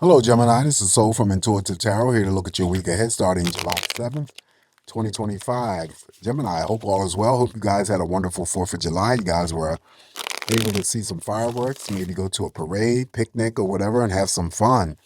Hello, Gemini. This is Soul from Intuitive Tarot here to look at your week ahead starting July 7th, 2025. Gemini, I hope all is well. Hope you guys had a wonderful 4th of July. You guys were able to see some fireworks, maybe go to a parade, picnic, or whatever, and have some fun.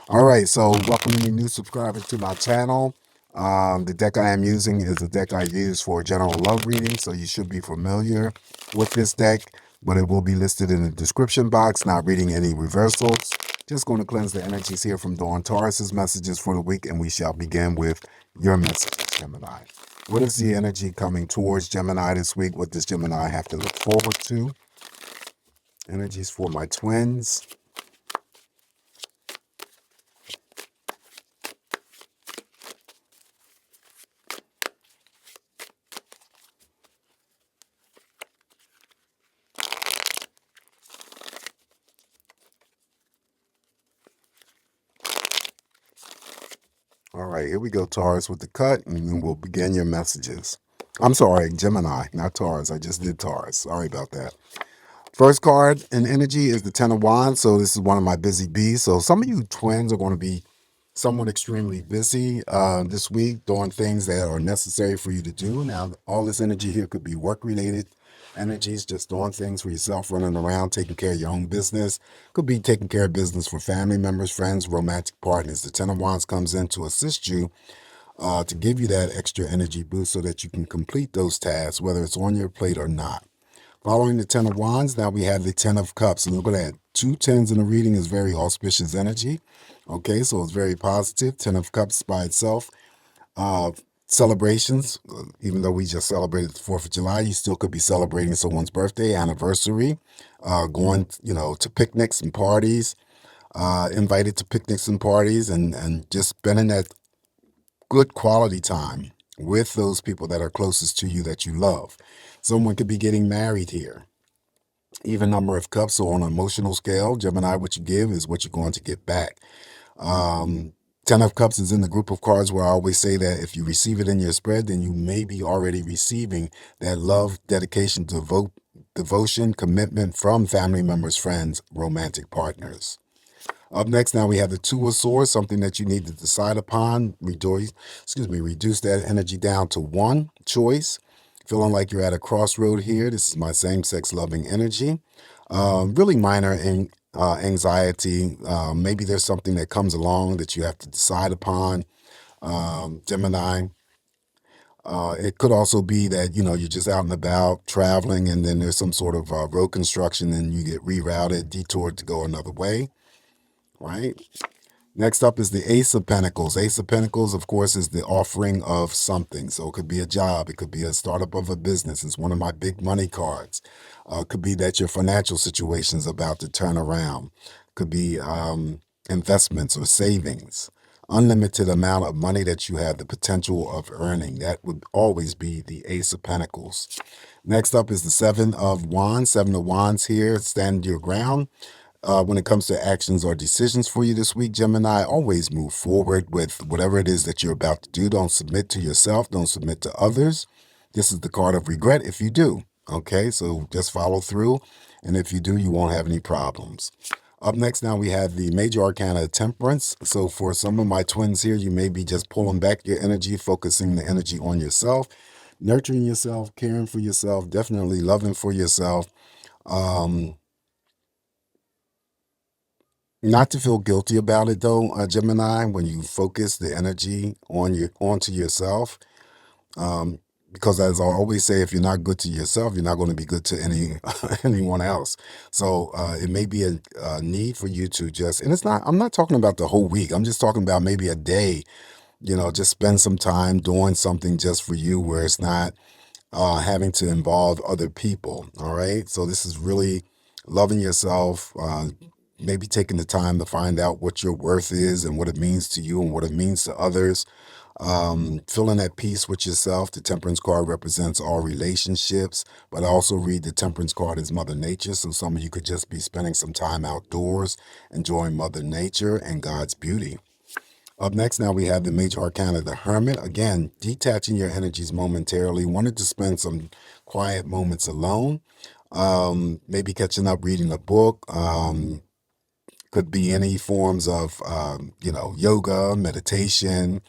All right, so welcome any new subscribers to my channel. The deck I am using is a deck I use for general love reading, so you should be familiar with this deck, but it will be listed in the description box. Not reading any reversals. Just going to cleanse the energies here from Dawn Taurus's messages for the week, and we shall begin with your messages, Gemini. What is the energy coming towards Gemini this week? What does Gemini have to look forward to? Energies for my twins. All right, here we go, Taurus, with the cut, and then we'll begin your messages. I'm sorry, Gemini, not Taurus. I just did Taurus. Sorry about that. First card in energy is the Ten of Wands. So this is one of my busy bees. So some of you twins are going to be somewhat extremely busy this week doing things that are necessary for you to do. Now, all this energy here could be work-related energies, just doing things for yourself, running around, taking care of your own business. Could be taking care of business for family members, friends, romantic partners. The Ten of Wands comes in to assist you to give you that extra energy boost so that you can complete those tasks, whether it's on your plate or not. Following the Ten of Wands, now we have the Ten of Cups. And look at that. 2 tens in a reading is very auspicious energy. Okay, so it's very positive. 10 of Cups by itself. Celebrations, even though we just celebrated the 4th of July, you still could be celebrating someone's birthday, anniversary, going, to picnics and parties, invited to picnics and parties, and just spending that good quality time with those people that are closest to you that you love. Someone could be getting married here. Even number of cups, so on an emotional scale, Gemini, what you give is what you're going to get back. 10 of Cups is in the group of cards where I always say that if you receive it in your spread, then you may be already receiving that love, dedication, devotion, commitment from family members, friends, romantic partners. Up next, now we have the Two of Swords, something that you need to decide upon. Reduce that energy down to one choice. Feeling like you're at a crossroad here. This is my same-sex loving energy. Really minor anxiety. Maybe there's something that comes along that you have to decide upon. Gemini. It could also be that, you're just out and about traveling, and then there's some sort of road construction and you get rerouted, detoured to go another way. Right? Next up is the Ace of Pentacles. Ace of Pentacles, of course, is the offering of something. So it could be a job. It could be a startup of a business. It's one of my big money cards. It could be that your financial situation is about to turn around. Could be investments or savings. Unlimited amount of money that you have the potential of earning. That would always be the Ace of Pentacles. Next up is the Seven of Wands. Seven of Wands here. Stand your ground. When it comes to actions or decisions for you this week, Gemini, always move forward with whatever it is that you're about to do. Don't submit to yourself. Don't submit to others. This is the card of regret if you do. Okay, so just follow through. And if you do, you won't have any problems. Up next, now we have the Major Arcana of Temperance. So for some of my twins here, you may be just pulling back your energy, focusing the energy on yourself, nurturing yourself, caring for yourself, definitely loving for yourself. Not to feel guilty about it though, Gemini, when you focus the energy onto yourself. Because as I always say, if you're not good to yourself, you're not going to be good to anyone else. So it may be a need for you to just, and I'm not talking about the whole week. I'm just talking about maybe a day, just spend some time doing something just for you where it's not having to involve other people. All right. So this is really loving yourself, maybe taking the time to find out what your worth is and what it means to you and what it means to others. Feeling at peace with yourself. The Temperance card represents all relationships, but I also read the Temperance card as Mother Nature. So some of you could just be spending some time outdoors, enjoying Mother Nature and God's beauty. Up next, now we have the Major Arcana, the Hermit. Again, detaching your energies momentarily. Wanted to spend some quiet moments alone. Maybe catching up, reading a book. Could be any forms of, yoga, meditation,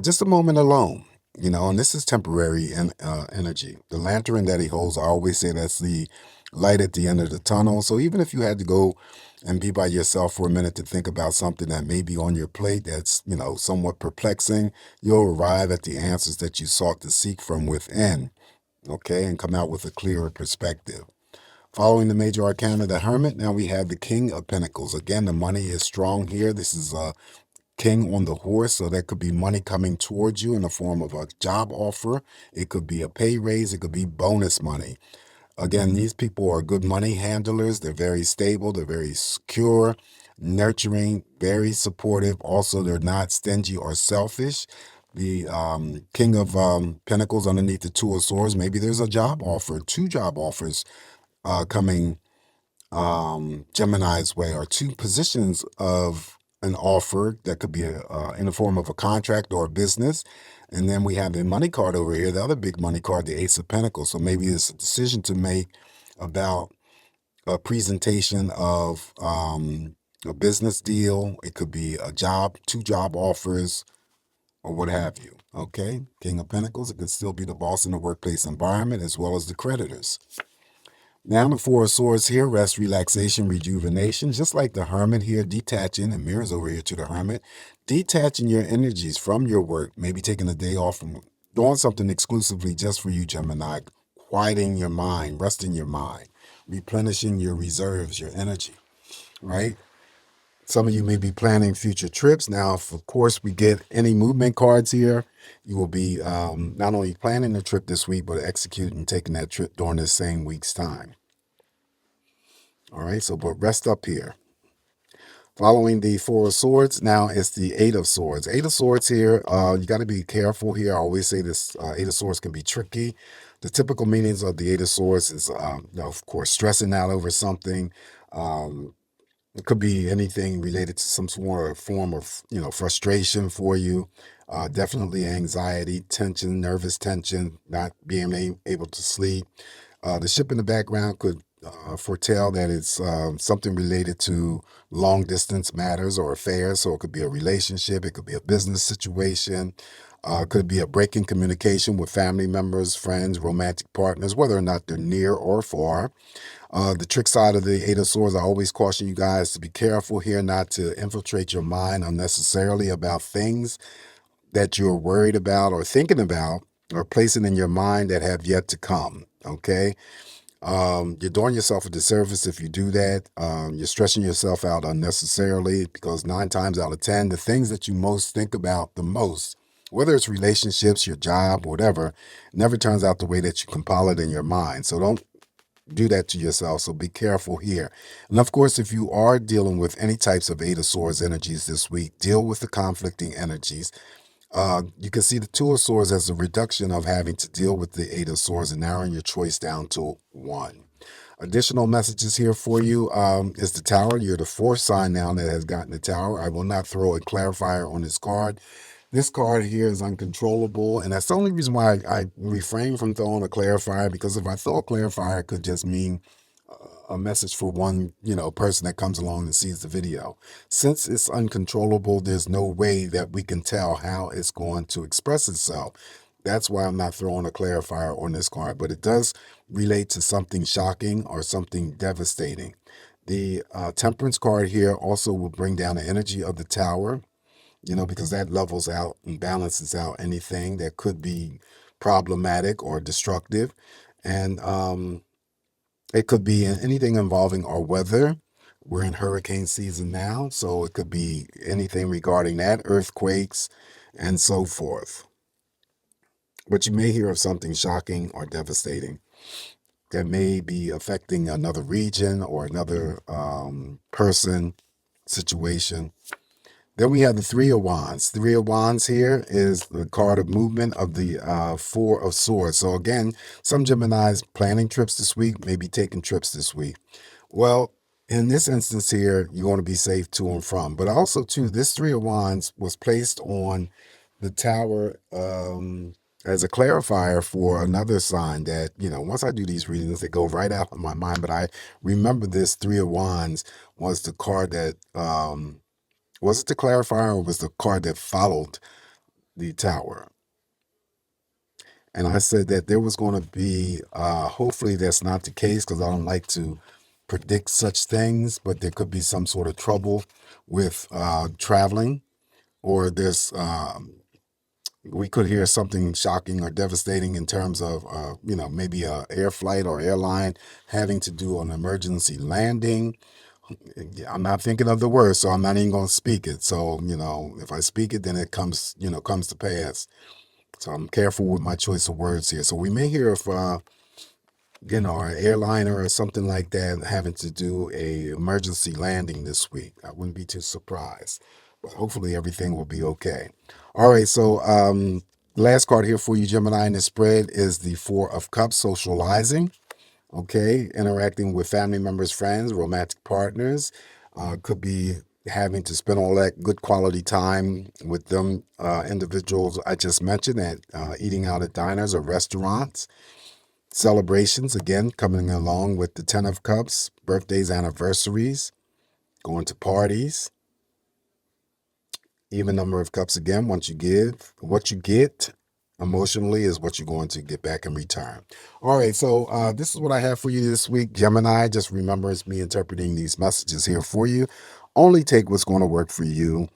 just a moment alone, and this is temporary energy. The lantern that he holds, I always say that's the light at the end of the tunnel. So even if you had to go and be by yourself for a minute to think about something that may be on your plate that's, somewhat perplexing, you'll arrive at the answers that you sought to seek from within, okay, and come out with a clearer perspective. Following the major arcana, the Hermit, now we have the King of Pentacles. Again, the money is strong here. This is king on the horse, so that could be money coming towards you in the form of a job offer. It could be a pay raise. It could be bonus money. Again, these people are good money handlers. They're very stable. They're very secure, nurturing, very supportive. Also, they're not stingy or selfish. The king of pentacles underneath the two of swords, maybe there's a job offer, two job offers coming Gemini's way, or two positions of an offer that could be in the form of a contract or a business. And then we have the money card over here, the other big money card, the Ace of Pentacles. So maybe it's a decision to make about a presentation of a business deal. It could be a job, two job offers, or what have you. Okay, King of Pentacles. It could still be the boss in the workplace environment as well as the creditors. Now the Four of Swords here, rest, relaxation, rejuvenation, just like the Hermit here, detaching, and mirrors over here to the Hermit, detaching your energies from your work, maybe taking a day off from doing something exclusively just for you, Gemini, quieting your mind, resting your mind, replenishing your reserves, your energy, right? Some of you may be planning future trips. Now, if, of course, we get any movement cards here, you will be not only planning the trip this week, but executing and taking that trip during this same week's time. All right, so but rest up here. Following the Four of Swords, now it's the Eight of Swords. Eight of Swords here, you got to be careful here. I always say this, Eight of Swords can be tricky. The typical meanings of the Eight of Swords is, of course, stressing out over something. It could be anything related to some sort of form of, frustration for you. Definitely anxiety, tension, nervous tension, not being able to sleep. The ship in the background could foretell that it's something related to long distance matters or affairs. So it could be a relationship, it could be a business situation, it could be a break in communication with family members, friends, romantic partners, whether or not they're near or far. The trick side of the Eight of Swords, I always caution you guys to be careful here, not to infiltrate your mind unnecessarily about things that you're worried about or thinking about or placing in your mind that have yet to come. Okay. You're doing yourself a disservice if you do that. You're stressing yourself out unnecessarily, because 9 times out of 10, the things that you most think about the most, whether it's relationships, your job, whatever, never turns out the way that you compile it in your mind. So don't do that to yourself. So be careful here. And of course, if you are dealing with any types of Eight of Swords energies this week, deal with the conflicting energies. You can see the Two of Swords as a reduction of having to deal with the Eight of Swords and narrowing your choice down to one. Additional messages here for you is the Tower. You're the fourth sign now that has gotten the Tower. I will not throw a clarifier on this card. This card here is uncontrollable, and that's the only reason why I refrain from throwing a clarifier, because if I throw a clarifier, it could just mean a message for one, person that comes along and sees the video. Since it's uncontrollable, there's no way that we can tell how it's going to express itself. That's why I'm not throwing a clarifier on this card, but it does relate to something shocking or something devastating. The Temperance card here also will bring down the energy of the Tower, because that levels out and balances out anything that could be problematic or destructive. And it could be anything involving our weather. We're in hurricane season now, so it could be anything regarding that, earthquakes, and so forth. But you may hear of something shocking or devastating that may be affecting another region or another person, situation. Then we have the Three of Wands. Three of Wands here is the card of movement of the Four of Swords. So again, some Geminis planning trips this week, maybe taking trips this week. Well, in this instance here, you want to be safe to and from. But also, too, this Three of Wands was placed on the Tower as a clarifier for another sign that, once I do these readings, they go right out of my mind. But I remember this Three of Wands was the card that, was it the clarifier or was the card that followed the Tower? And I said that there was going to be, hopefully that's not the case because I don't like to predict such things, but there could be some sort of trouble with traveling, or there's we could hear something shocking or devastating in terms of, maybe a air flight or airline having to do an emergency landing. I'm not thinking of the word, so I'm not even going to speak it. So, if I speak it, then it comes to pass. So I'm careful with my choice of words here. So we may hear of, an airliner or something like that having to do a emergency landing this week. I wouldn't be too surprised, but hopefully everything will be okay. All right. So, last card here for you, Gemini, in the spread is the Four of Cups, socializing. Okay. Interacting with family members, friends, romantic partners. Could be having to spend all that good quality time with them individuals I just mentioned, at eating out at diners or restaurants. Celebrations, again, coming along with the Ten of Cups, birthdays, anniversaries, going to parties. Even number of cups again. Once you give, what you get emotionally is what you're going to get back in return. All right, so this is what I have for you this week, Gemini. Just remember, it's me interpreting these messages here for you. Only take what's going to work for you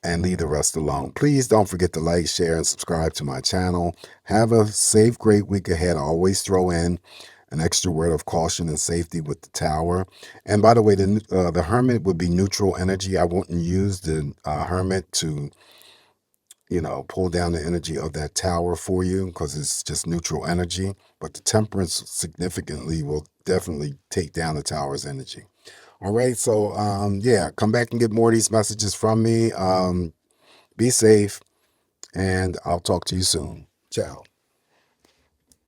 and leave the rest alone. Please don't forget to like, share, and subscribe to my channel. Have a safe, great week ahead. I always throw in an extra word of caution and safety with the Tower. And by the way, the Hermit would be neutral energy. I wouldn't use the Hermit to, pull down the energy of that Tower for you, because it's just neutral energy. But the Temperance significantly will definitely take down the Tower's energy. All right, so yeah, come back and get more of these messages from me. Be safe, and I'll talk to you soon. Ciao.